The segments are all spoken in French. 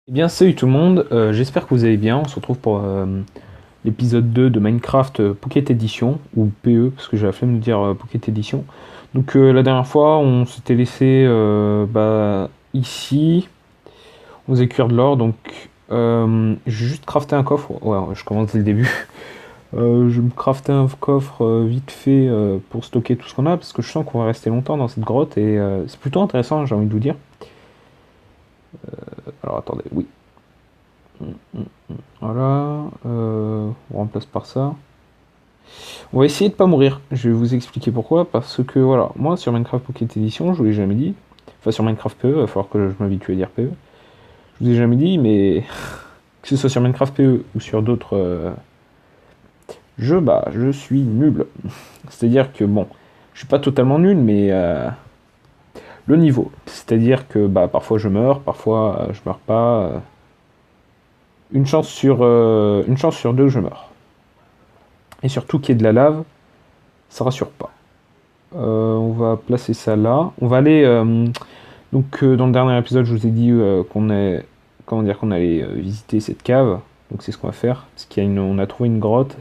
Eh bien, salut tout le monde, j'espère que vous allez bien. On se retrouve pour l'épisode 2 de Minecraft Pocket Edition, ou PE, parce que j'ai la flemme de dire Pocket Edition. Donc, la dernière fois, on s'était laissé ici, on faisait cuire de l'or, donc j'ai juste crafté un coffre. Ouais, je commence dès le début. Je vais me crafter un coffre vite fait pour stocker tout ce qu'on a, parce que je sens qu'on va rester longtemps dans cette grotte, et c'est plutôt intéressant, j'ai envie de vous dire. Alors, attendez, oui. Voilà, on remplace par ça. On va essayer de pas mourir. Je vais vous expliquer pourquoi. Parce que voilà, moi sur Minecraft Pocket Edition, je vous l'ai jamais dit. Enfin sur Minecraft PE, il va falloir que je m'habitue à dire PE. Je vous ai jamais dit, mais que ce soit sur Minecraft PE ou sur d'autres jeux, bah je suis nul. C'est-à-dire que bon, je suis pas totalement nul, mais le niveau. C'est-à-dire que bah parfois je meurs, parfois je meurs pas. Une chance sur deux, je meurs. Et surtout qu'il y ait de la lave, ça rassure pas. On va placer ça là. On va aller. Dans le dernier épisode, je vous ai dit qu'on allait visiter cette cave. Donc c'est ce qu'on va faire. Parce on a trouvé une grotte.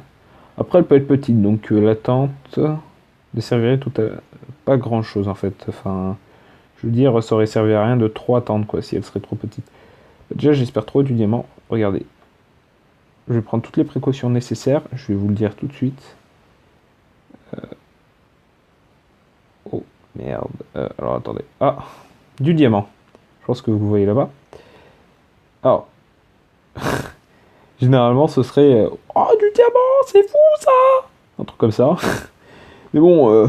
Après, elle peut être petite, donc la tente ne servirait pas grand chose en fait. Enfin, je veux dire, ça aurait servi à rien de trop attendre quoi, si elle serait trop petite. Déjà, j'espère trop du diamant. Regardez. Je vais prendre toutes les précautions nécessaires. Je vais vous le dire tout de suite. Oh, merde. Alors attendez. Ah, du diamant. Je pense que vous voyez là-bas. Alors, généralement, ce serait oh, du diamant, c'est fou ça! Un truc comme ça. Mais bon,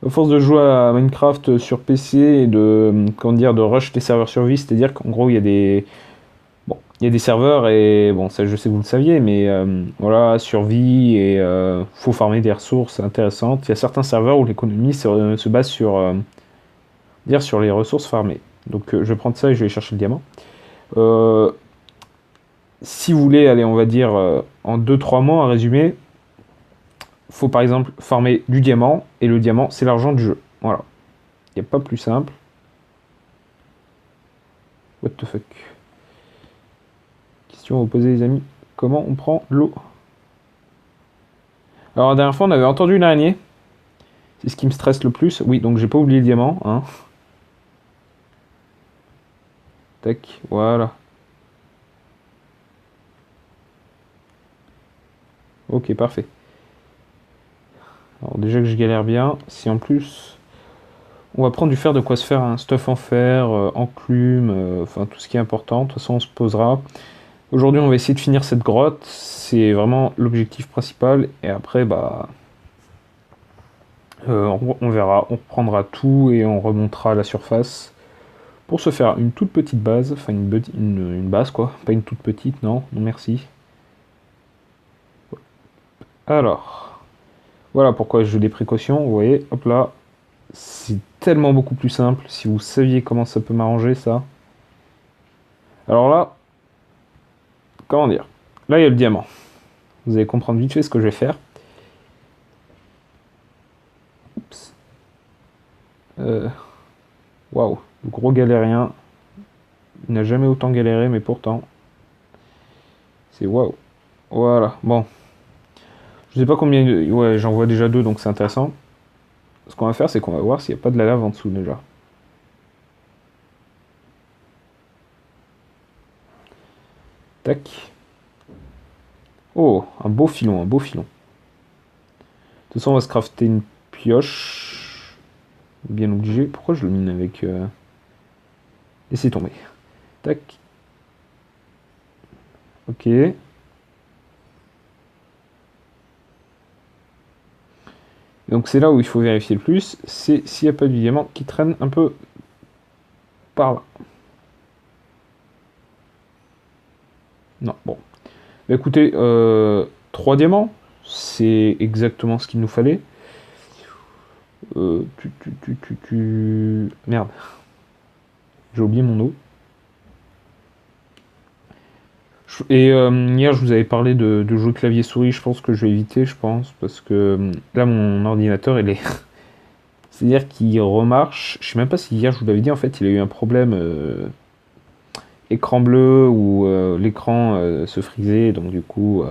à force de jouer à Minecraft sur PC et de rush les serveurs survie, c'est-à-dire qu'en gros, il y a des serveurs et bon, ça je sais que vous le saviez, mais voilà, survie et faut farmer des ressources intéressantes. Il y a certains serveurs où l'économie se base sur les ressources farmées. Donc je vais prendre ça et je vais chercher le diamant. Euh, Si vous voulez aller, on va dire, en 2-3 mots, à résumer, faut par exemple farmer du diamant, et le diamant, c'est l'argent du jeu. Voilà. Il n'y a pas plus simple. What the fuck. Question à vous poser, les amis. Comment on prend l'eau? Alors, la dernière fois, on avait entendu une araignée. C'est ce qui me stresse le plus. Oui, donc j'ai pas oublié le diamant. Hein. Tac, voilà. Ok, parfait. Alors déjà que je galère bien, si en plus on va prendre du fer, de quoi se faire un stuff en fer, enclume, enfin tout ce qui est important. De toute façon, on se posera. Aujourd'hui, on va essayer de finir cette grotte. C'est vraiment l'objectif principal. Et après, bah, on verra. On reprendra tout et on remontera à la surface pour se faire une toute petite base. Enfin, une base, quoi. Pas une toute petite, non. Non, merci. Alors, voilà pourquoi je joue des précautions. Vous voyez, hop là. C'est tellement beaucoup plus simple. Si vous saviez comment ça peut m'arranger, ça. Alors là, comment dire? Là, il y a le diamant. Vous allez comprendre vite fait ce que je vais faire. Oups. Waouh, le gros galérien. Il n'a jamais autant galéré, mais pourtant, c'est waouh. Voilà, bon. Je sais pas combien. Ouais, j'en vois déjà deux, donc c'est intéressant. Ce qu'on va faire, c'est qu'on va voir s'il n'y a pas de la lave en dessous déjà. Tac. Oh, un beau filon, un beau filon. De toute façon, on va se crafter une pioche. Bien obligé. Pourquoi je le mine avec. Laissez tomber. Tac. Ok. Donc c'est là où il faut vérifier le plus, c'est s'il n'y a pas du diamant qui traîne un peu par là. Non, bon. Bah, écoutez, 3 diamants, c'est exactement ce qu'il nous fallait. Merde, j'ai oublié mon eau. Et hier, je vous avais parlé de jouer clavier-souris, je pense que je vais éviter, je pense, parce que là, mon ordinateur, il est... C'est-à-dire qu'il remarche, je sais même pas si hier je vous l'avais dit, en fait, il a eu un problème écran bleu ou l'écran se frisait, donc du coup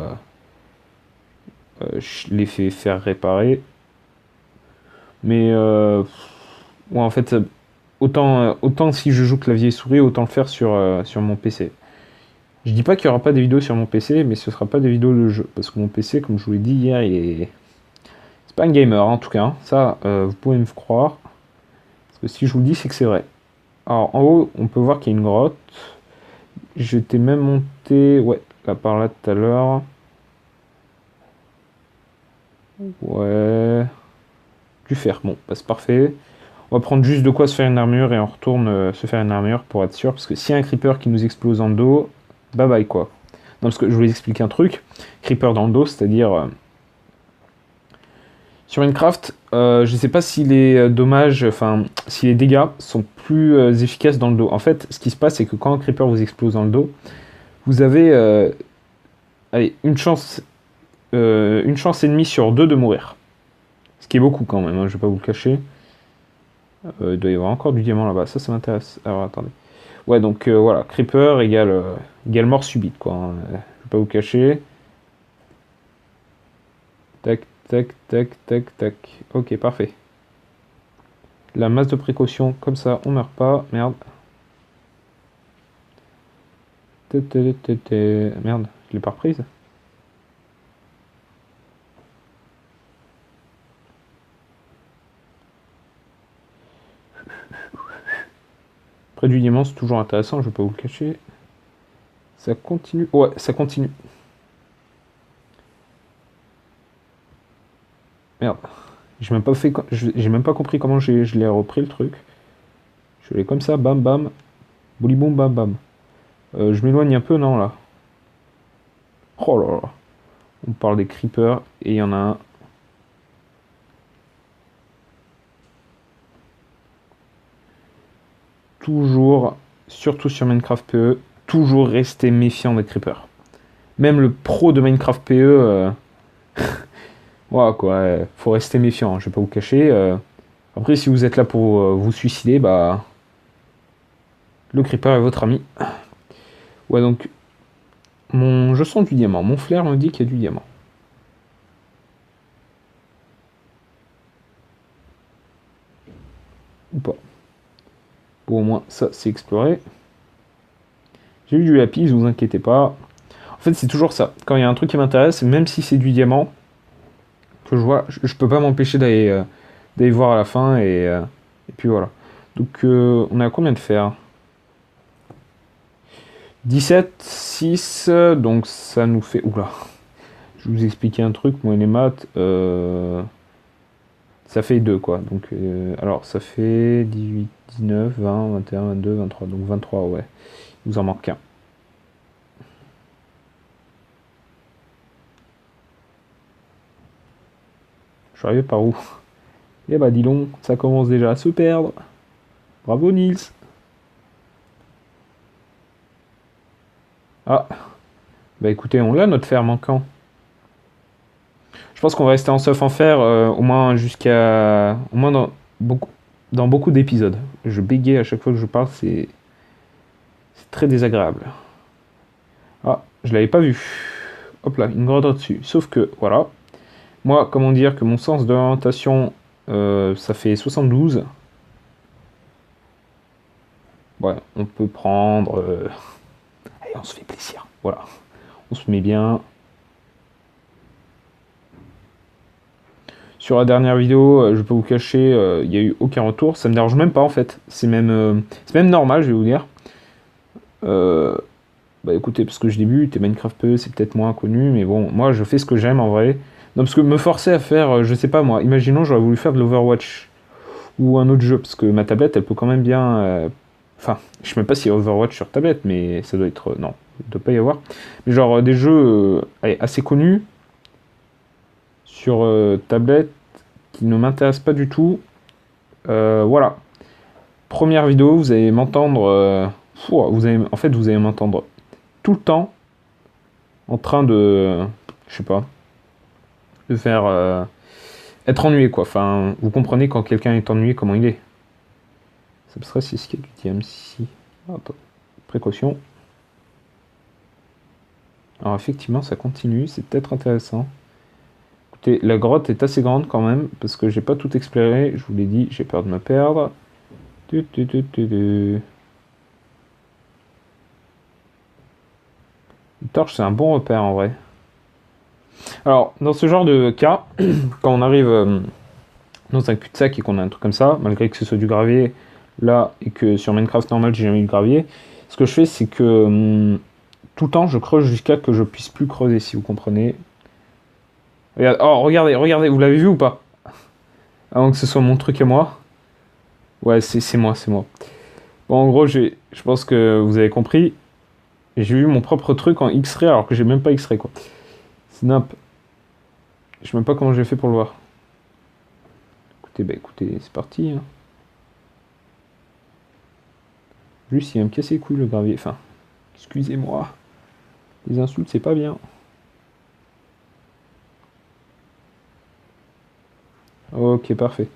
je l'ai fait faire réparer. Mais ouais, en fait, autant si je joue clavier et souris, autant le faire sur mon PC. Je dis pas qu'il y aura pas des vidéos sur mon PC, mais ce sera pas des vidéos de jeu. Parce que mon PC, comme je vous l'ai dit hier, c'est pas un gamer en tout cas, hein. Ça, vous pouvez me croire. Parce que si je vous le dis, c'est que c'est vrai. Alors en haut, on peut voir qu'il y a une grotte. J'étais même monté, ouais, là par là tout à l'heure. Ouais. Du fer, bon, bah, c'est parfait. On va prendre juste de quoi se faire une armure et on retourne se faire une armure pour être sûr. Parce que s'il y a un creeper qui nous explose en dos, bye bye quoi. Non, parce que je voulais expliquer un truc. Creeper dans le dos, c'est-à-dire sur Minecraft, je sais pas si les dommages, enfin, si les dégâts sont plus efficaces dans le dos. En fait, ce qui se passe, c'est que quand un creeper vous explose dans le dos, vous avez allez, une chance et demie sur deux de mourir. Ce qui est beaucoup quand même, hein, je vais pas vous le cacher. Il doit y avoir encore du diamant là-bas, ça m'intéresse. Alors attendez. Ouais, donc voilà, creeper égale mort subite, quoi, hein. Je vais pas vous cacher. Tac, tac, tac, tac, tac. Ok, parfait. La masse de précaution, comme ça, on meurt pas. Merde. Merde, je l'ai pas reprise. Près du diamant, c'est toujours intéressant, je vais pas vous le cacher. Ça continue. Ouais, ça continue. Merde. J'ai même pas compris comment je l'ai repris le truc. Je l'ai comme ça, bam bam. Bouliboum bam bam. Je m'éloigne un peu, non là. Oh là là. On parle des creepers et il y en a un. Toujours, surtout sur Minecraft PE, toujours rester méfiant des creepers. Même le pro de Minecraft PE, voilà quoi, faut rester méfiant, hein, je vais pas vous cacher. Après, si vous êtes là pour vous suicider, bah. Le creeper est votre ami. Ouais, donc. Je sens du diamant. Mon flair me dit qu'il y a du diamant. Ou pas. Bon, au moins, ça, c'est exploré. J'ai eu du lapis, vous inquiétez pas. En fait, c'est toujours ça. Quand il y a un truc qui m'intéresse, même si c'est du diamant, que je vois, je peux pas m'empêcher d'aller voir à la fin et puis voilà. Donc, on a combien de fer? 17, 6, donc ça nous fait. Oula, je vais vous expliquer un truc, moi et les maths. Ça fait 2 quoi. Donc, alors ça fait 18, 19, 20, 21, 22, 23. Donc 23, ouais. Il vous en manque un. Je suis arrivé par où? Eh bah dis donc, ça commence déjà à se perdre. Bravo Nils. Ah, bah écoutez, on l'a notre fer manquant. Je pense qu'on va rester en sauf en fer au moins au moins dans beaucoup d'épisodes. Je bégaye à chaque fois que je parle, c'est très désagréable. Ah, je l'avais pas vu. Hop là, une grotte au-dessus. Sauf que, voilà. Moi, comment dire que mon sens de l'orientation, ça fait 72. Ouais, on peut prendre. Allez, on se fait plaisir. Voilà. On se met bien. Sur la dernière vidéo, je peux vous cacher, il n'y a eu aucun retour. Ça me dérange même pas en fait. C'est même normal, je vais vous dire. Bah écoutez, parce que je débute et Minecraft PE c'est peut-être moins connu, mais bon, moi je fais ce que j'aime en vrai. Non, parce que me forcer à faire, je sais pas moi, imaginons j'aurais voulu faire de l'Overwatch ou un autre jeu, parce que ma tablette elle peut quand même bien. Enfin, je sais même pas s'il y a Overwatch sur tablette, mais ça doit être. Non, il ne doit pas y avoir. Mais genre des jeux allez, assez connus sur tablette qui ne m'intéressent pas du tout. Voilà. Première vidéo, vous allez m'entendre. En fait, vous allez m'entendre tout le temps en train de. Je sais pas. De faire. Être ennuyé, quoi. Enfin, vous comprenez quand quelqu'un est ennuyé, comment il est. Ça me serait si ce qu'il y a du TMC. Attends. Précaution. Alors effectivement, ça continue, c'est peut-être intéressant. Écoutez, la grotte est assez grande quand même, parce que j'ai pas tout exploré, je vous l'ai dit, j'ai peur de me perdre. Une torche, c'est un bon repère en vrai. Alors, dans ce genre de cas, quand on arrive dans un cul-de-sac et qu'on a un truc comme ça, malgré que ce soit du gravier là et que sur Minecraft normal j'ai jamais eu de gravier, ce que je fais c'est que tout le temps je creuse jusqu'à que je puisse plus creuser, si vous comprenez. Oh, regardez, regardez, vous l'avez vu ou pas? Avant que ce soit mon truc à moi. Ouais, c'est moi, c'est moi. Bon, en gros, je pense que vous avez compris. J'ai vu mon propre truc en X-ray alors que j'ai même pas X-ray quoi. Snap. Je sais même pas comment j'ai fait pour le voir. Écoutez, bah écoutez, c'est parti. Hein. Juste, il va me casser les couilles le gravier. Enfin, excusez-moi. Les insultes, c'est pas bien. Ok, parfait.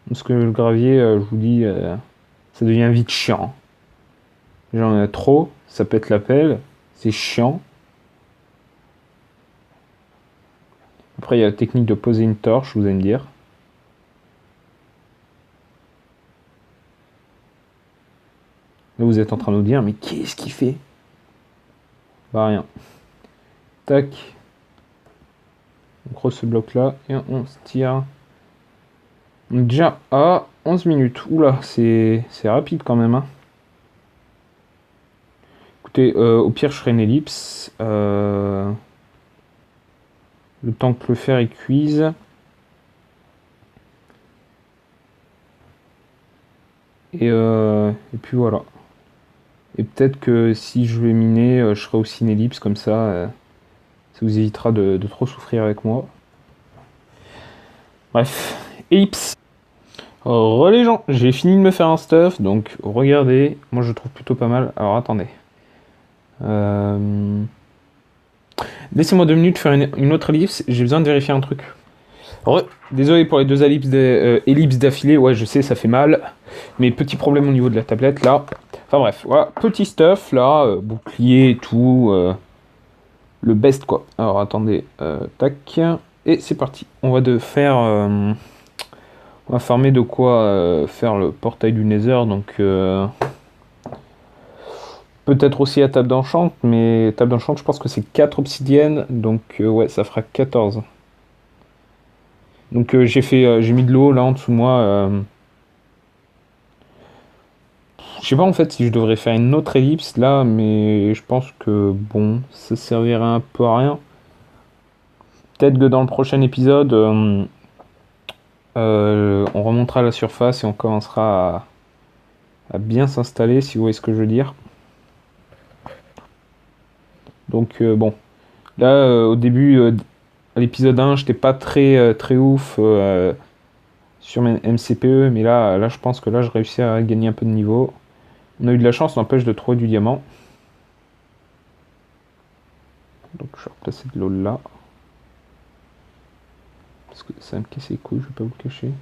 Parce que le gravier, je vous dis, ça devient vite chiant. J'en ai trop, ça pète la pelle, c'est chiant. Après, il y a la technique de poser une torche, vous allez me dire. Là, vous êtes en train de nous dire, mais qu'est-ce qu'il fait? Bah, rien. Tac. On creuse ce bloc-là et on se tire. On est déjà à 11 minutes. Oula, c'est rapide quand même. Hein. Écoutez, au pire, je ferai une ellipse. Le temps que le fer est cuise. Et puis voilà. Et peut-être que si je vais miner, je ferai aussi une ellipse comme ça. Ça vous évitera de trop souffrir avec moi. Bref, ellipse. Les gens, j'ai fini de me faire un stuff, donc regardez, moi je trouve plutôt pas mal. Alors attendez. Laissez-moi 2 minutes faire une autre ellipse, j'ai besoin de vérifier un truc. Désolé pour les 2 ellipses d'affilée, ouais je sais ça fait mal, mais petit problème au niveau de la tablette là. Enfin bref, voilà, petit stuff là, bouclier et tout, le best quoi. Alors attendez, tac, et c'est parti. On va farmer de quoi faire le portail du Nether, donc peut-être aussi la table d'enchant, mais table d'enchant je pense que c'est 4 obsidiennes, donc ouais ça fera 14. Donc j'ai mis de l'eau là en dessous de moi. Je sais pas en fait si je devrais faire une autre ellipse là, mais je pense que bon, ça servirait un peu à rien. Peut-être que dans le prochain épisode, on remontera à la surface et on commencera à bien s'installer, si vous voyez ce que je veux dire. Donc bon, là au début, à l'épisode 1, j'étais pas très ouf sur mes MCPE, mais là je pense que là je réussis à gagner un peu de niveau. On a eu de la chance, n'empêche, de trouver du diamant. Donc je vais replacer de l'eau là. Parce que ça va me casser les couilles, je vais pas vous le cacher.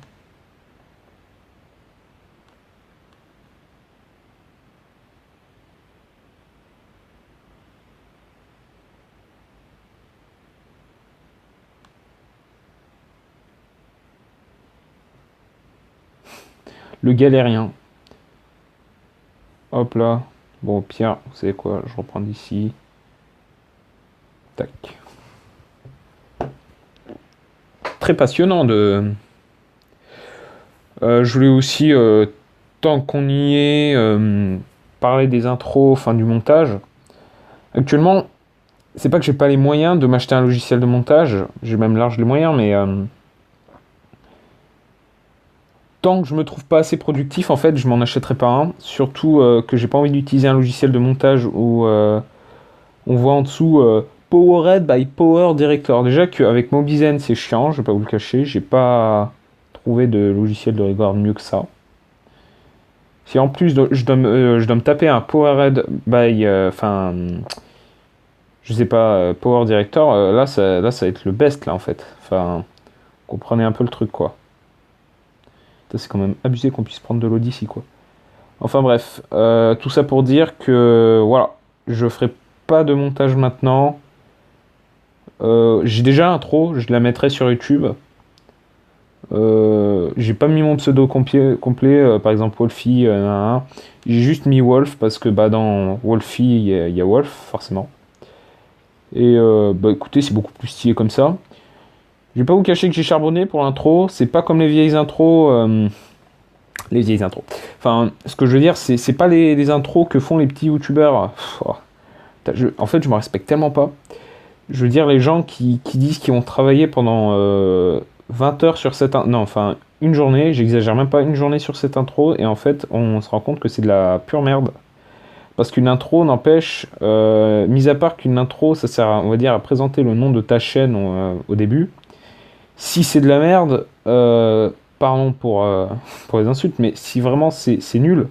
Le galérien. Hop là. Bon, au pire, vous savez quoi, je reprends d'ici. Tac. Très passionnant de... je voulais aussi, tant qu'on y est, parler des intros, enfin du montage. Actuellement, c'est pas que j'ai pas les moyens de m'acheter un logiciel de montage, j'ai même large les moyens, mais tant que je me trouve pas assez productif, en fait, je m'en achèterai pas un. Surtout que j'ai pas envie d'utiliser un logiciel de montage où on voit en dessous Powered by Power Director. Déjà qu'avec Mobizen, c'est chiant, je vais pas vous le cacher, j'ai pas trouvé de logiciel de rigueur mieux que ça. Si en plus je dois me taper un Powered by, enfin, je sais pas, Power Director, là ça va être le best là en fait. Enfin, comprenez un peu le truc quoi. C'est quand même abusé qu'on puisse prendre de l'eau d'ici quoi. Enfin bref, tout ça pour dire que voilà, je ferai pas de montage maintenant. J'ai déjà l'intro, je la mettrai sur YouTube. J'ai pas mis mon pseudo complet, par exemple Wolfie, j'ai juste mis Wolf parce que bah, dans Wolfie il y a Wolf forcément. Et bah écoutez, c'est beaucoup plus stylé comme ça. Je vais pas vous cacher que j'ai charbonné pour l'intro, c'est pas comme les vieilles intros. Les vieilles intros. Enfin, ce que je veux dire, c'est pas les intros que font les petits youtubeurs. En fait, je me respecte tellement pas. Je veux dire, les gens qui disent qu'ils ont travaillé pendant 20 heures sur cette... Non, enfin, une journée, j'exagère même pas, une journée sur cette intro, et en fait, on se rend compte que c'est de la pure merde. Parce qu'une intro n'empêche, mis à part qu'une intro, ça sert, on va dire, à présenter le nom de ta chaîne au début. Si c'est de la merde, pardon pour les insultes, mais si vraiment c'est nul,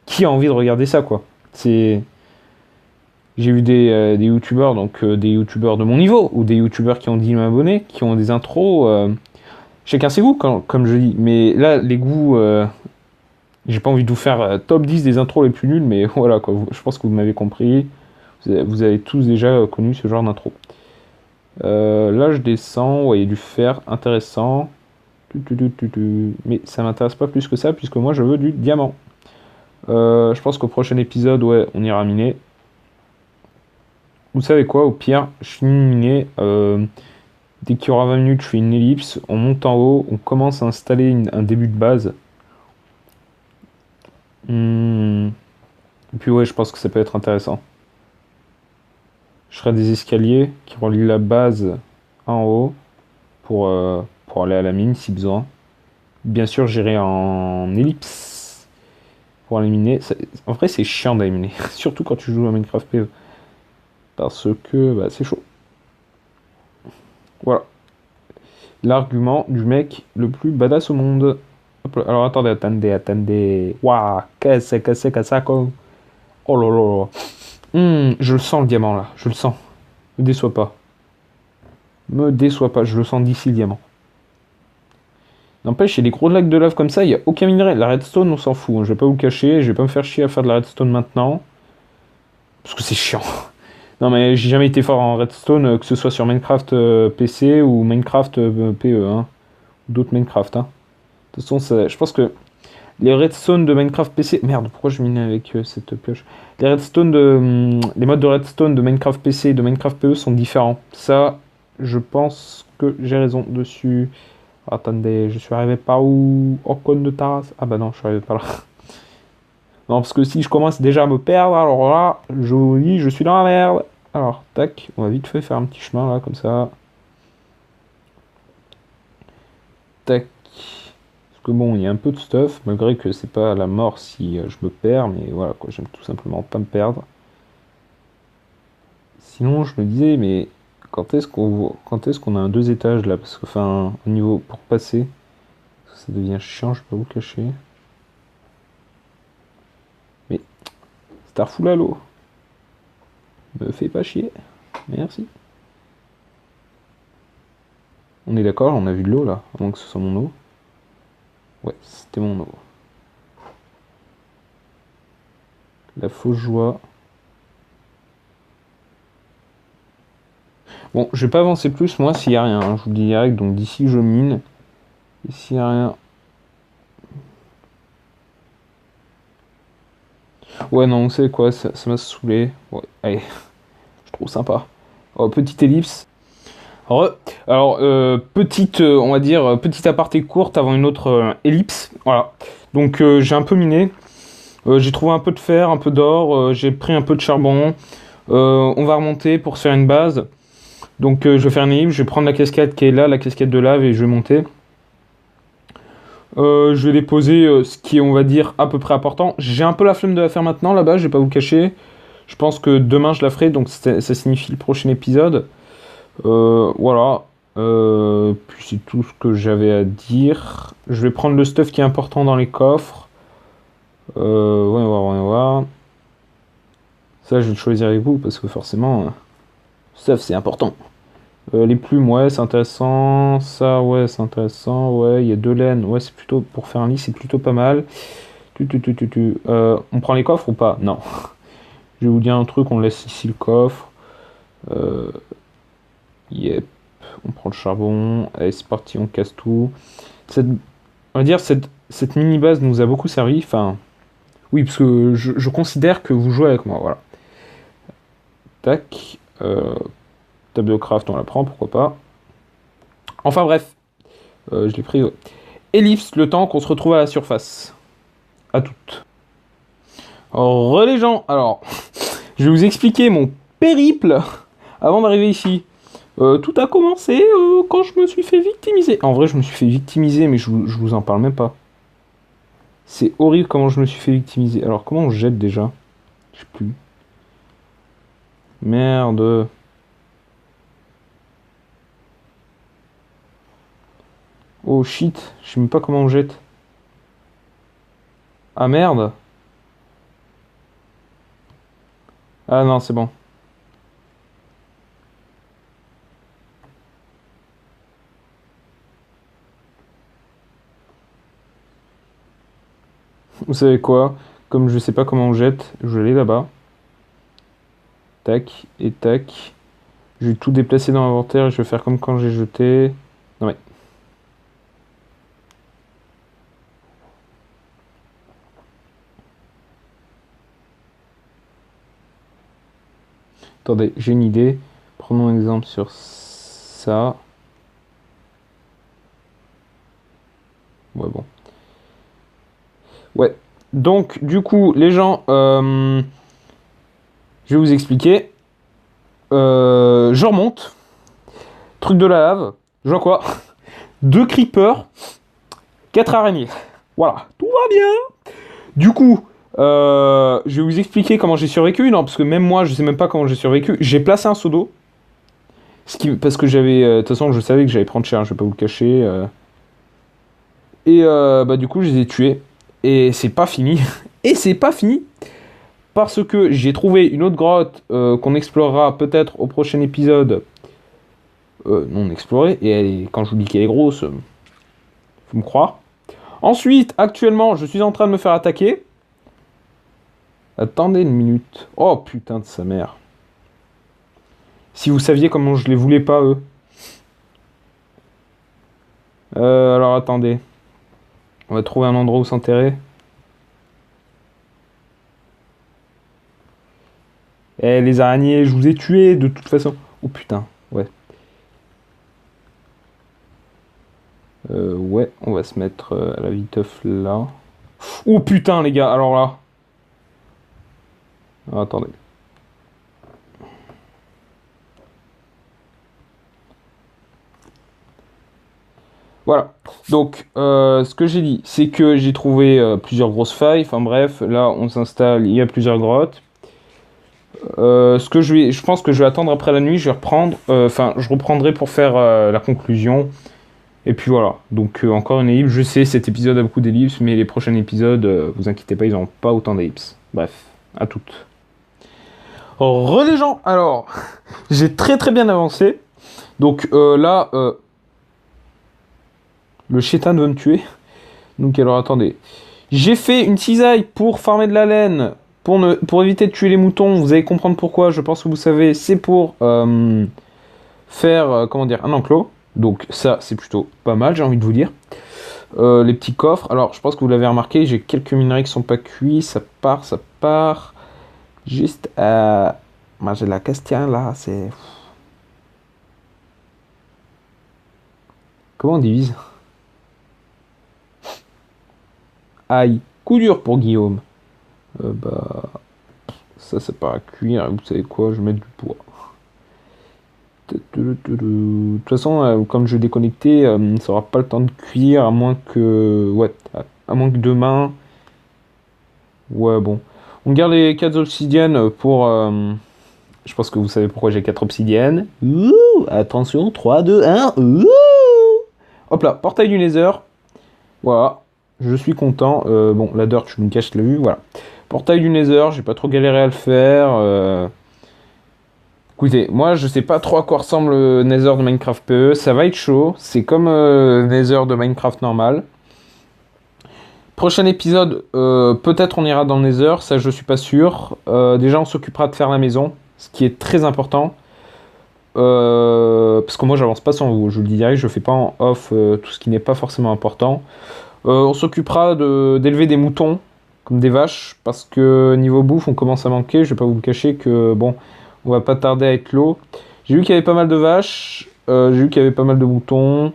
qui a envie de regarder ça, quoi? C'est... J'ai vu des youtubeurs, donc des youtubeurs de mon niveau, ou des youtubeurs qui ont 10 000 abonnés, qui ont des intros. Chacun ses goûts, comme je dis. Mais là, les goûts, j'ai pas envie de vous faire top 10 des intros les plus nuls, mais voilà, quoi. Je pense que vous m'avez compris. Vous avez tous déjà connu ce genre d'intro. Là, je descends, ouais, il y a du fer intéressant. Mais ça m'intéresse pas plus que ça, puisque moi, je veux du diamant. Je pense qu'au prochain épisode, ouais, on ira miner. Vous savez quoi, au pire, je finis de miner. Dès qu'il y aura 20 minutes, je fais une ellipse, on monte en haut, on commence à installer un début de base. Et puis ouais, je pense que ça peut être intéressant. Je ferai des escaliers qui relient la base en haut pour aller à la mine si besoin. Bien sûr, j'irai en ellipse pour aller miner. En vrai, c'est chiant d'aller miner, surtout quand tu joues à Minecraft PE. Parce que bah, c'est chaud. Voilà. L'argument du mec le plus badass au monde. Hop là. Alors attendez. Waouh, qu'est-ce que ça quoi. Oh là là. Je le sens le diamant là, je le sens. Me déçois pas. Me déçois pas, je le sens d'ici le diamant. N'empêche, il y a des gros lacs de lave comme ça, il n'y a aucun minerai. La redstone, on s'en fout, hein. Je vais pas vous le cacher, je vais pas me faire chier à faire de la redstone maintenant. Parce que c'est chiant. Non mais j'ai jamais été fort en redstone, que ce soit sur Minecraft PC ou Minecraft PE, hein. Ou d'autres Minecraft, hein. De toute façon, je pense que les redstone de Minecraft PC... Merde, pourquoi je mine avec cette pioche? Les modes de redstone de Minecraft PC et de Minecraft PE sont différents. Ça, je pense que j'ai raison dessus. Attendez, je suis arrivé par où? Oh, con de tasse. Ah bah non, je suis arrivé par là. Non, parce que si je commence déjà à me perdre, alors là, je vous dis, je suis dans la merde. Alors, tac, on va vite fait faire un petit chemin là, comme ça. Tac. Parce que bon, il y a un peu de stuff, malgré que c'est pas la mort si je me perds, mais voilà, quoi, j'aime tout simplement pas me perdre. Sinon, je me disais, mais quand est-ce qu'on a un 2 étages là? Parce que, enfin, au niveau pour passer, ça devient chiant, je peux pas vous le cacher. Mais, Starful Halo, me fais pas chier. Merci. On est d'accord, on a vu de l'eau là, à moins que ce soit mon eau. Ouais, c'était mon eau. La fausse joie. Bon, je vais pas avancer plus, moi, s'il y a rien, hein, je vous le dis direct, donc d'ici je mine. Et s'il y a rien... Ouais, non, vous savez quoi, ça m'a saoulé. Ouais, allez, je trouve sympa. Oh, petite ellipse. Alors, petite, on va dire, petite aparté courte avant une autre ellipse. Voilà. Donc, j'ai un peu miné. J'ai trouvé un peu de fer, un peu d'or. J'ai pris un peu de charbon. On va remonter pour se faire une base. Donc, je vais faire une ellipse. Je vais prendre la cascade qui est là, la cascade de lave, et je vais monter. Je vais déposer ce qui est, on va dire, à peu près important. J'ai un peu la flemme de la faire maintenant, là-bas, je vais pas vous le cacher. Je pense que demain, je la ferai, donc ça signifie le prochain épisode. Voilà. Puis c'est tout ce que j'avais à dire. Je vais prendre le stuff qui est important dans les coffres. On va voir. Ça, je vais le choisir avec vous, parce que forcément, stuff, c'est important. Les plumes, ouais, c'est intéressant. Ça, ouais, c'est intéressant. Ouais, il y a 2 laines. Ouais, c'est plutôt, pour faire un lit, c'est plutôt pas mal. On prend les coffres ou pas? Non. Je vais vous dire un truc, on laisse ici le coffre. Yep. On prend le charbon. Allez, c'est parti, on casse tout. Cette, on va dire, cette mini-base nous a beaucoup servi. Enfin, oui, parce que je considère que vous jouez avec moi, voilà. Tac. Table de craft, on la prend, pourquoi pas. Enfin bref, je l'ai pris. Ouais. Ellipse, le temps qu'on se retrouve à la surface. À toutes. Alors, les gens, alors, je vais vous expliquer mon périple avant d'arriver ici. Tout a commencé quand je me suis fait victimiser. En vrai, je me suis fait victimiser, mais je vous en parle même pas. C'est horrible comment je me suis fait victimiser. Alors, comment on jette déjà? Je sais plus. Merde. Oh shit, je sais même pas comment on jette. Ah merde. Ah non, c'est bon. Vous savez quoi? Comme je sais pas comment on jette, je vais aller là-bas. Tac et tac. Je vais tout déplacer dans l'inventaire et je vais faire comme quand j'ai jeté. Non mais. Attendez, j'ai une idée. Prenons un exemple sur ça. Ouais, bon. Ouais. Donc, du coup, les gens, je vais vous expliquer. Je remonte. Truc de la lave. Je vois quoi? 2 creepers, 4 araignées. Voilà, tout va bien. Du coup, je vais vous expliquer comment j'ai survécu. Non, parce que même moi, je sais même pas comment j'ai survécu. J'ai placé un seau d'eau. Parce que j'avais. De toute façon, je savais que j'allais prendre cher, je vais pas vous le cacher. Et bah, du coup, je les ai tués. Et c'est pas fini. Et c'est pas fini. Parce que j'ai trouvé une autre grotte qu'on explorera peut-être au prochain épisode. Non explorée. Et quand je vous dis qu'elle est grosse, faut me croire. Ensuite, actuellement, je suis en train de me faire attaquer. Attendez une minute. Oh putain de sa mère. Si vous saviez comment je les voulais pas, eux. Alors attendez. On va trouver un endroit où s'enterrer. Eh les araignées, je vous ai tués de toute façon. Oh putain, ouais. Ouais, on va se mettre à la viteuf là. Oh putain les gars, alors là. Ah, attendez. Voilà. Donc, ce que j'ai dit, c'est que j'ai trouvé plusieurs grosses failles. Enfin bref, là, on s'installe. Il y a plusieurs grottes. Je pense que je vais attendre après la nuit. Je vais reprendre. Enfin, je reprendrai pour faire la conclusion. Et puis voilà. Donc, encore une ellipse. Je sais, cet épisode a beaucoup d'ellipses, mais les prochains épisodes, vous inquiétez pas, ils n'auront pas autant d'ellipses. Bref, à toutes. Les gens, alors, j'ai très très bien avancé. Donc là, le chétan veut me tuer. Donc alors attendez. J'ai fait une cisaille pour farmer de la laine, pour éviter de tuer les moutons. Vous allez comprendre pourquoi, je pense que vous savez. C'est pour faire, comment dire, un enclos. Donc ça, c'est plutôt pas mal, j'ai envie de vous dire. Les petits coffres. Alors, je pense que vous l'avez remarqué, j'ai quelques minerais qui sont pas cuits. Ça part, ça part. Juste à... Moi, j'ai la question là, c'est... Comment on divise? Aïe, coup dur pour Guillaume. Bah, ça c'est pas à cuire. Vous savez quoi? Je vais mettre du poids. De toute façon, comme je vais déconnecter, ça aura pas le temps de cuire à moins que, ouais, à moins que demain. Ouais, bon. On garde les 4 obsidiennes pour. Je pense que vous savez pourquoi j'ai 4 obsidiennes. Ouh, attention, 3, 2, 1. Ouh. Hop là, portail du Nether. Voilà, je suis content. Bon, la dirt, je me cache la vue, voilà. Portail du Nether, j'ai pas trop galéré à le faire. Écoutez, moi je sais pas trop à quoi ressemble le Nether de Minecraft PE. Ça va être chaud, c'est comme le Nether de Minecraft normal. Prochain épisode, peut-être on ira dans le Nether, ça je suis pas sûr. Déjà on s'occupera de faire la maison, ce qui est très important. Parce que moi j'avance pas sans vous, je vous le dis direct, je fais pas en off tout ce qui n'est pas forcément important. On s'occupera d'élever des moutons, comme des vaches, parce que niveau bouffe on commence à manquer, je vais pas vous le cacher que bon, on va pas tarder à être l'eau. J'ai vu qu'il y avait pas mal de vaches, j'ai vu qu'il y avait pas mal de moutons.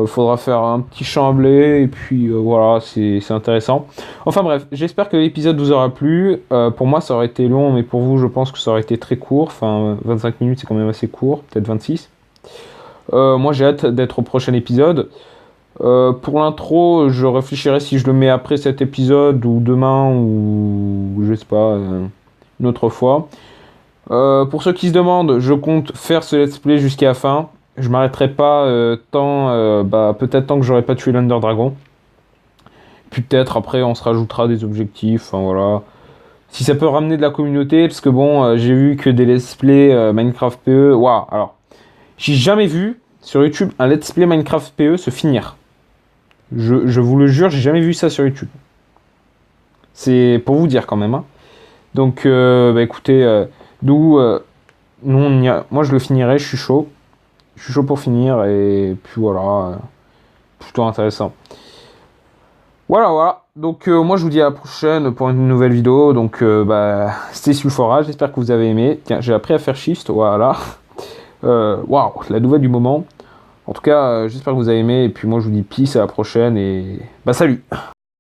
Faudra faire un petit champ à blé et puis voilà, c'est intéressant. Enfin bref, j'espère que l'épisode vous aura plu. Pour moi ça aurait été long, mais pour vous je pense que ça aurait été très court. Enfin 25 minutes c'est quand même assez court, peut-être 26. Moi j'ai hâte d'être au prochain épisode. Pour l'intro, je réfléchirai si je le mets après cet épisode ou demain ou je sais pas, une autre fois. Pour ceux qui se demandent, je compte faire ce let's play jusqu'à la fin. Je m'arrêterai pas peut-être tant que j'aurai pas tué l'Under Dragon. Puis peut-être après on se rajoutera des objectifs, enfin voilà. Si ça peut ramener de la communauté, parce que bon, j'ai vu que des let's play Minecraft PE, waouh, alors, j'ai jamais vu sur YouTube un let's play Minecraft PE se finir. Je vous le jure, j'ai jamais vu ça sur YouTube. C'est pour vous dire quand même, hein. Donc, écoutez, moi je le finirai, je suis chaud. Je suis chaud pour finir et puis voilà, plutôt intéressant. Voilà. Donc moi je vous dis à la prochaine pour une nouvelle vidéo. Donc c'était Sulfora, j'espère que vous avez aimé. Tiens, j'ai appris à faire shift, voilà. Waouh, la nouvelle du moment. En tout cas, j'espère que vous avez aimé et puis moi je vous dis peace à la prochaine et salut.